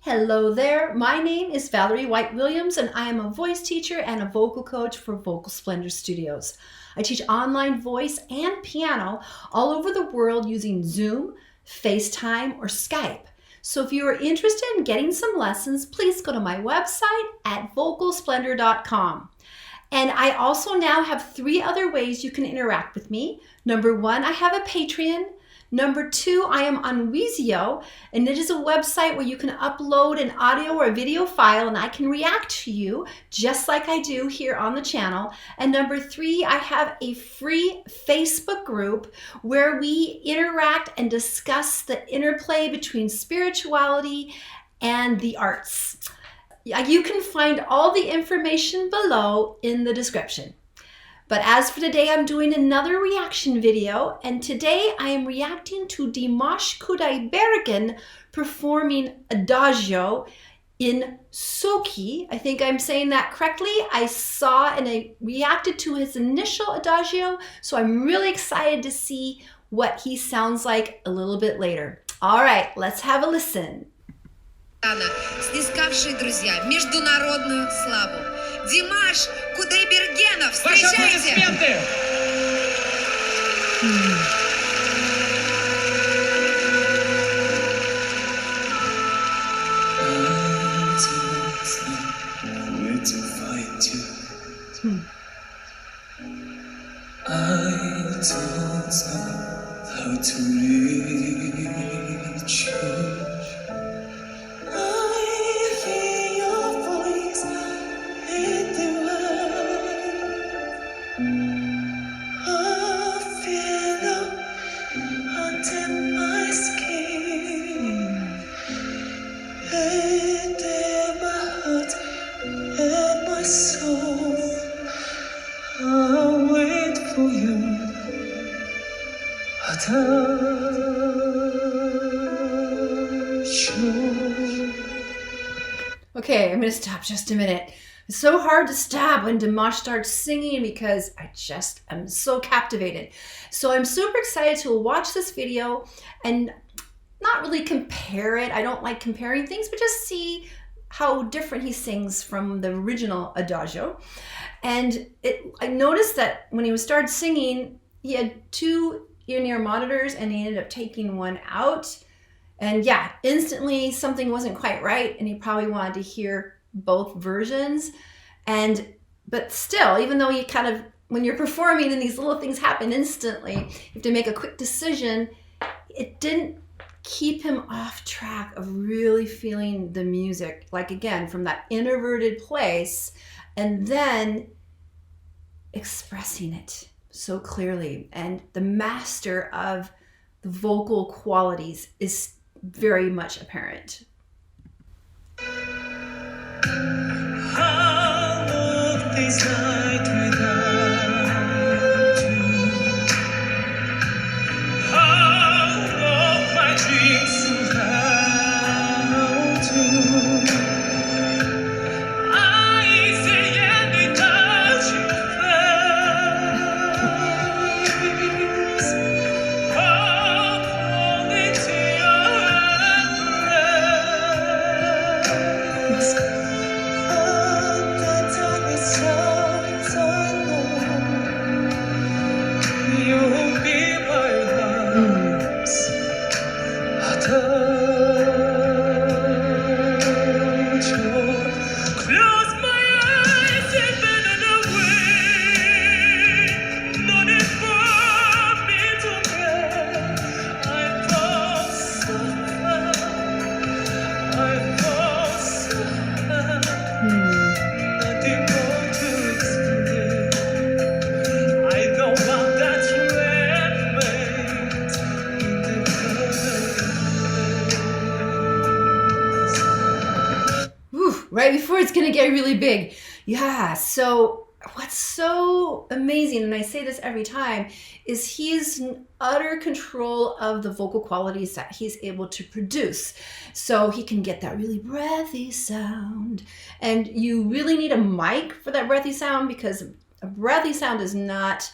Hello there, my name is Valerie White-Williams and I am a voice teacher and a vocal coach for Vocal Splendor Studios. I teach online voice and piano all over the world using Zoom, FaceTime, or Skype. So if you are interested in getting some lessons, please go to my website at vocalsplendor.com. And I also now have 3 other ways you can interact with me. Number 1, I have a Patreon. Number 2, I am on WISIO, and it is a website where you can upload an audio or a video file and I can react to you just like I do here on the channel. And number 3, I have a free Facebook group where we interact and discuss the interplay between spirituality and the arts. You can find all the information below in the description. But as for today, I'm doing another reaction video, and today I am reacting to Dimash Kudaibergen performing Adagio in Sochi. I think I'm saying that correctly. I saw and I reacted to his initial Adagio, so I'm really excited to see what he sounds like a little bit later. All right, let's have a listen. Снискавшие, друзья, международную славу. Димаш Кудайбергенов, встречайте! I don't know how to reach you. Okay, I'm going to stop just a minute. It's so hard to stop when Dimash starts singing because I'm so captivated. So I'm super excited to watch this video and not really compare it. I don't like comparing things, but just see how different he sings from the original Adagio. And I noticed that when he started singing, he had 2 ear monitors and he ended up taking one out. And yeah, instantly something wasn't quite right and he probably wanted to hear both versions. But still, even though you kind of, when you're performing and these little things happen instantly, you have to make a quick decision, it didn't keep him off track of really feeling the music, like again, from that introverted place and then expressing it so clearly. And the master of the vocal qualities is very much apparent. How long this night without you? How long my dreams without you? I say any touch your face. How long into your embrace. Right before it's gonna get really big. Yeah, so what's so amazing, and I say this every time, is he's in utter control of the vocal qualities that he's able to produce. So he can get that really breathy sound. And you really need a mic for that breathy sound because a breathy sound does not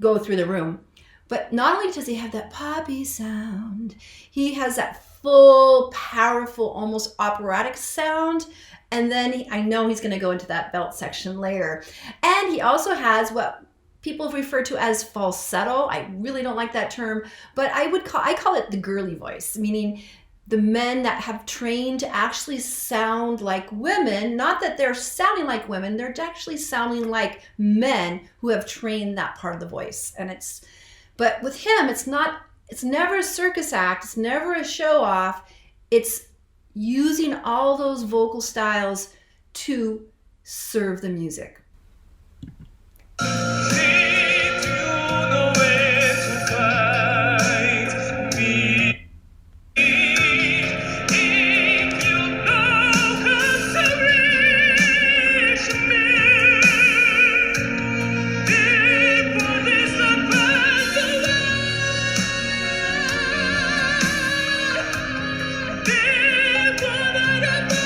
go through the room. But not only does he have that poppy sound, he has that full, powerful, almost operatic sound. And then I know he's going to go into that belt section later. And he also has what people refer to as falsetto. I really don't like that term, but I call it the girly voice, meaning the men that have trained to actually sound like women. Not that they're sounding like women, they're actually sounding like men who have trained that part of the voice. But with him, it's never a circus act, it's never a show off. It's using all those vocal styles to serve the music. If you know where to find me, if you know how to reach me, deeper is the path away, deeper than the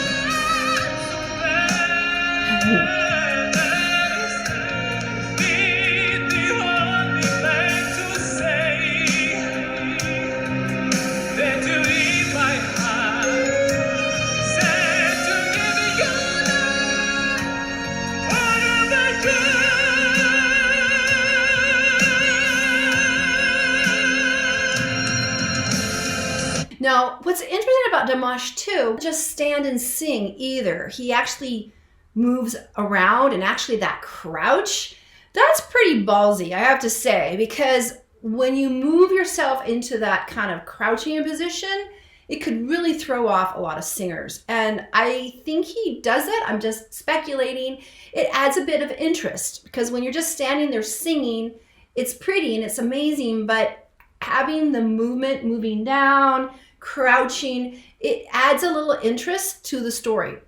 Now, what's interesting about Dimash too, just stand and sing either. He actually moves around, and actually that crouch, that's pretty ballsy, I have to say, because when you move yourself into that kind of crouching position, it could really throw off a lot of singers. And I think he does it. I'm just speculating. It adds a bit of interest, because when you're just standing there singing, it's pretty and it's amazing, but having the movement, moving down, crouching, it adds a little interest to the story.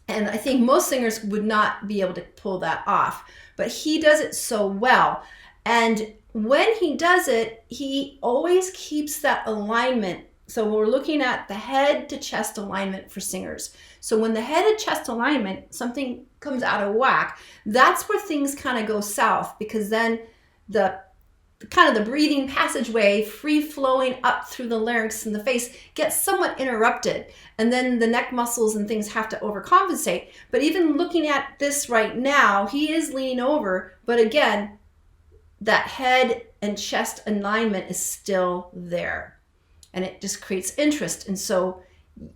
And I think most singers would not be able to pull that off, but he does it so well. And when he does it, he always keeps that alignment. So we're looking at the head to chest alignment for singers. So when the head and chest alignment, something comes out of whack, that's where things kind of go south, because then the breathing passageway, free flowing up through the larynx and the face, gets somewhat interrupted. And then the neck muscles and things have to overcompensate. But even looking at this right now, he is leaning over, but again, that head and chest alignment is still there. And it just creates interest. And so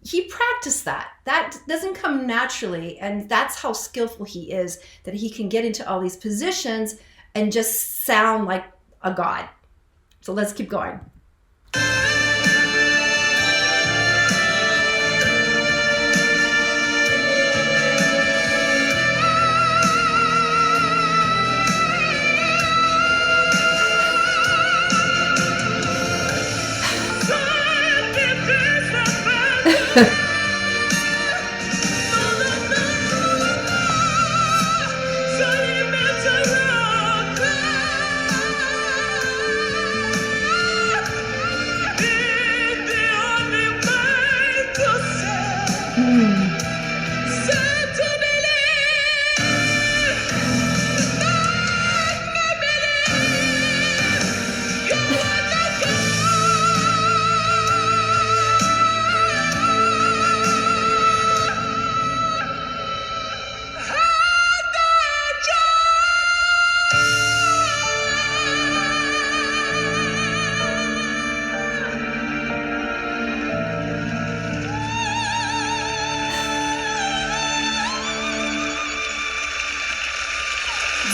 he practiced that. That doesn't come naturally. And that's how skillful he is, that he can get into all these positions and just sound like a god. So let's keep going.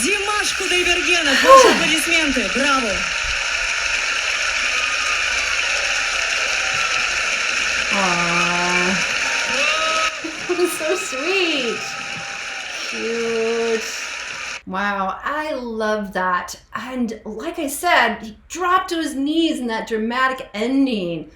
Dimash Kudaibergen, ваши аплодисменты, браво! Aww. So sweet. Cute. Wow, I love that. And like I said, he dropped to his knees in that dramatic ending.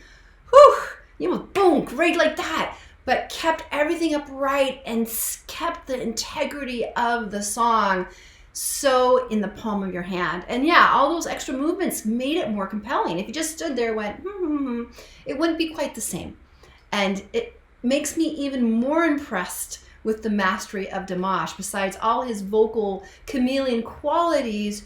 Whew, you know, boom, great like that. But kept everything upright and kept the integrity of the song so in the palm of your hand. And yeah, all those extra movements made it more compelling. If you just stood there and went, it wouldn't be quite the same. And it makes me even more impressed with the mastery of Dimash, besides all his vocal chameleon qualities,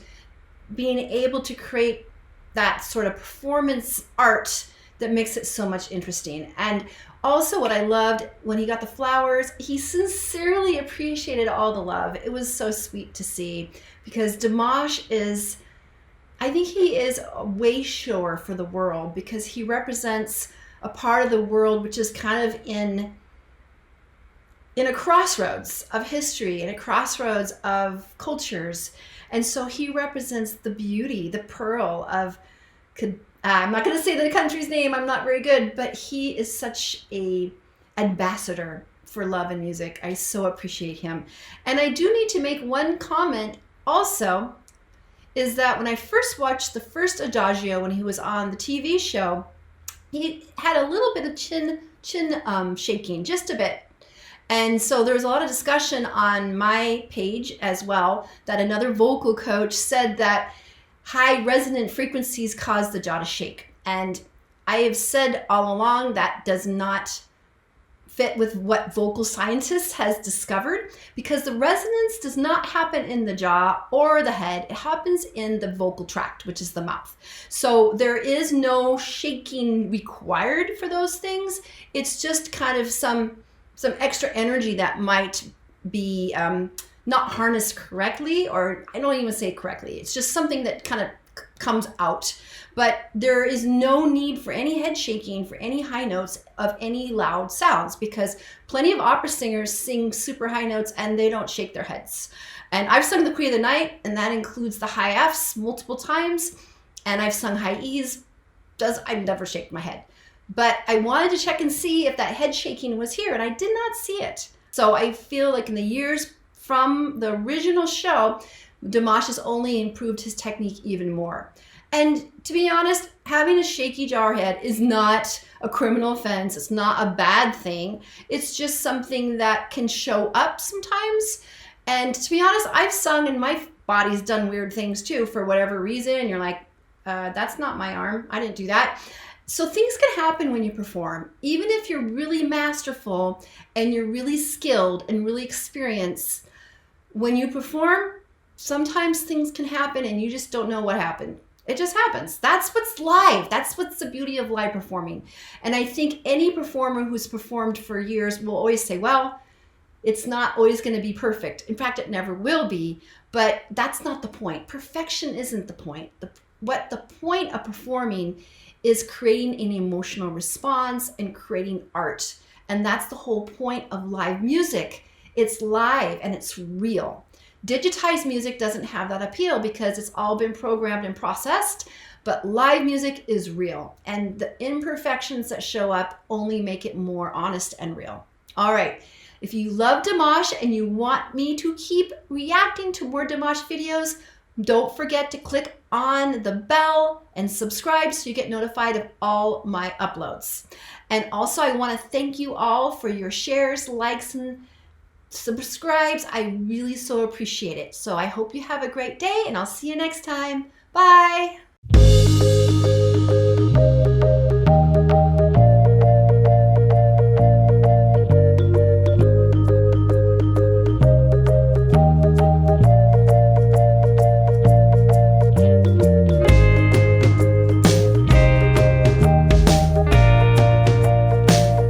being able to create that sort of performance art that makes it so much interesting. And also what I loved when he got the flowers, he sincerely appreciated all the love. It was so sweet to see, because Dimash is, I think he is a way shower for the world, because he represents a part of the world which is kind of in a crossroads of history, in a crossroads of cultures. And so he represents the beauty, the pearl of, I'm not going to say the country's name, I'm not very good, but he is such a ambassador for love and music. I so appreciate him. And I do need to make one comment also, is that when I first watched the first Adagio, when he was on the TV show, he had a little bit of chin shaking, just a bit. And so there was a lot of discussion on my page as well, that another vocal coach said that high resonant frequencies cause the jaw to shake. And I have said all along that does not fit with what vocal scientists has discovered, because the resonance does not happen in the jaw or the head. It happens in the vocal tract, which is the mouth. So there is no shaking required for those things. It's just kind of some extra energy that might be not harnessed correctly, or I don't even say correctly. It's just something that kind of comes out. But there is no need for any head shaking for any high notes of any loud sounds, because plenty of opera singers sing super high notes and they don't shake their heads. And I've sung the Queen of the Night, and that includes the high Fs multiple times, and I've sung high Es. I never shake my head. But I wanted to check and see if that head shaking was here, and I did not see it. So I feel like in the years from the original show, Dimash has only improved his technique even more. And to be honest, having a shaky jaw head is not a criminal offense. It's not a bad thing. It's just something that can show up sometimes. And to be honest, I've sung and my body's done weird things too for whatever reason. And you're like, that's not my arm. I didn't do that. So things can happen when you perform. Even if you're really masterful and you're really skilled and really experienced, when you perform, sometimes things can happen and you just don't know what happened. It just happens. That's what's live. That's what's the beauty of live performing. And I think any performer who's performed for years will always say, well, it's not always going to be perfect. In fact, it never will be, but that's not the point. Perfection isn't the point. What the point of performing is creating an emotional response and creating art. And that's the whole point of live music. It's live and it's real. Digitized music doesn't have that appeal because it's all been programmed and processed, but live music is real. And the imperfections that show up only make it more honest and real. All right. If you love Dimash and you want me to keep reacting to more Dimash videos, don't forget to click on the bell and subscribe so you get notified of all my uploads. And also I want to thank you all for your shares, likes, and subscribes. I really so appreciate it. So I hope you have a great day and I'll see you next time. Bye.